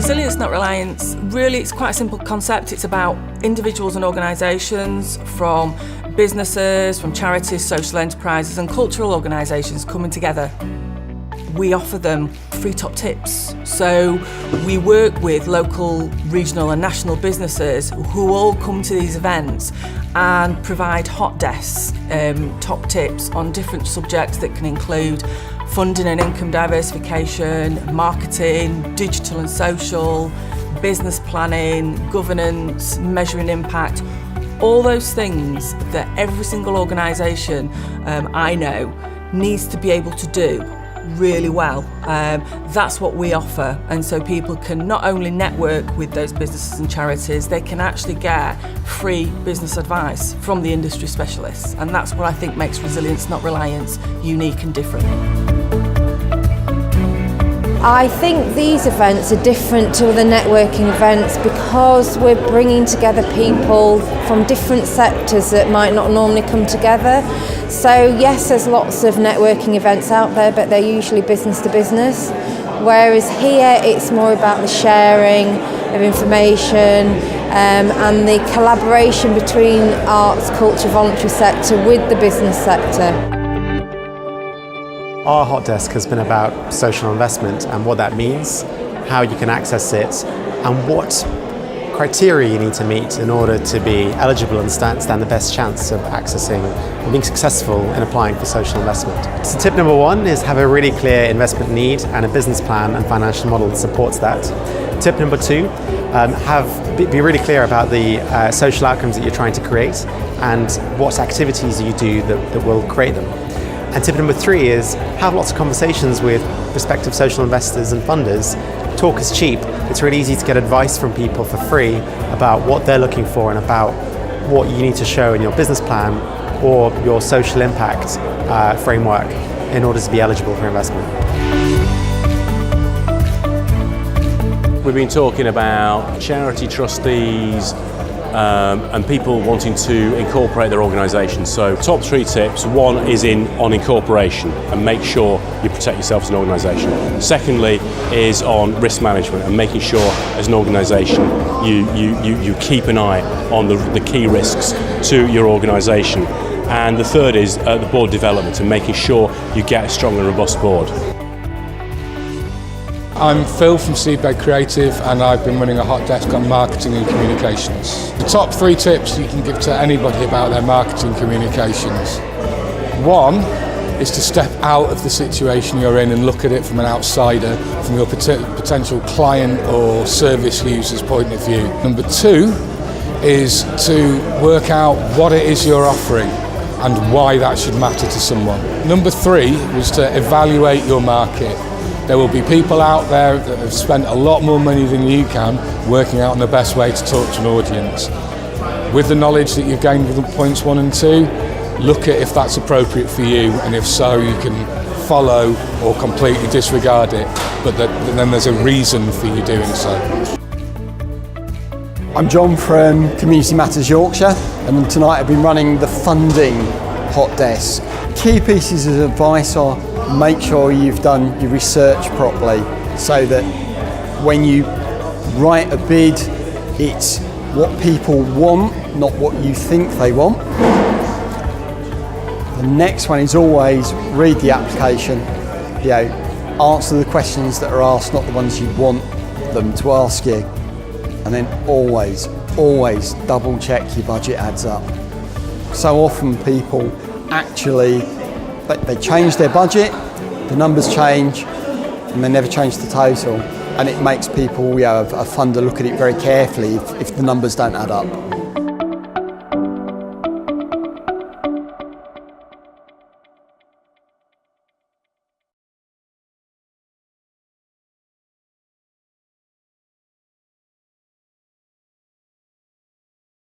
Resilience, not reliance. Really, it's quite a simple concept. It's about individuals and organisations, from businesses, from charities, social enterprises and cultural organisations coming together. We offer them free top tips. So we work with local, regional and national businesses who all come to these events and provide hot desks, top tips on different subjects that can include funding and income diversification, marketing, digital and social, business planning, governance, measuring impact, all those things that every single organisation I know needs to be able to do really well. That's what we offer, and so people can not only network with those businesses and charities, they can actually get free business advice from the industry specialists, and that's what I think makes Resilience, not reliance unique and different. I think these events are different to other networking events because we're bringing together people from different sectors that might not normally come together. So yes, there's lots of networking events out there, but they're usually business to business. Whereas here it's more about the sharing of information and the collaboration between arts, culture, voluntary sector with the business sector. Our hot desk has been about social investment and what that means, how you can access it, and what criteria you need to meet in order to be eligible and stand the best chance of accessing and being successful in applying for social investment. So tip number one is have a really clear investment need and a business plan and financial model that supports that. Tip number two, be really clear about the social outcomes that you're trying to create and what activities you do that will create them. And tip number three is have lots of conversations with prospective social investors and funders. Talk is cheap. It's really easy to get advice from people for free about what they're looking for and about what you need to show in your business plan or your social impact framework in order to be eligible for investment. We've been talking about charity trustees and people wanting to incorporate their organisation. So top three tips: one is on incorporation and make sure you protect yourself as an organisation. Secondly is on risk management and making sure as an organisation you keep an eye on the key risks to your organisation. And the third is the board development and making sure you get a strong and robust board. I'm Phil from Seedbed Creative and I've been running a hot desk on marketing and communications. The top three tips you can give to anybody about their marketing communications. One is to step out of the situation you're in and look at it from an outsider, from your potential client or service user's point of view. Number two is to work out what it is you're offering and why that should matter to someone. Number three was to evaluate your market. There will be people out there that have spent a lot more money than you can working out on the best way to talk to an audience. With the knowledge that you've gained with points 1 and 2, look at if that's appropriate for you, and if so, you can follow or completely disregard it, but then there's a reason for you doing so. I'm John from Community Matters Yorkshire, and tonight I've been running the funding hot desk. Key pieces of advice are: make sure you've done your research properly so that when you write a bid, it's what people want, not what you think they want. The next one is always read the application, answer the questions that are asked, not the ones you want them to ask you. And then always double check your budget adds up. So often people actually, they change their budget, the numbers change, and they never change the total. And it makes people, a funder, look at it very carefully if the numbers don't add up.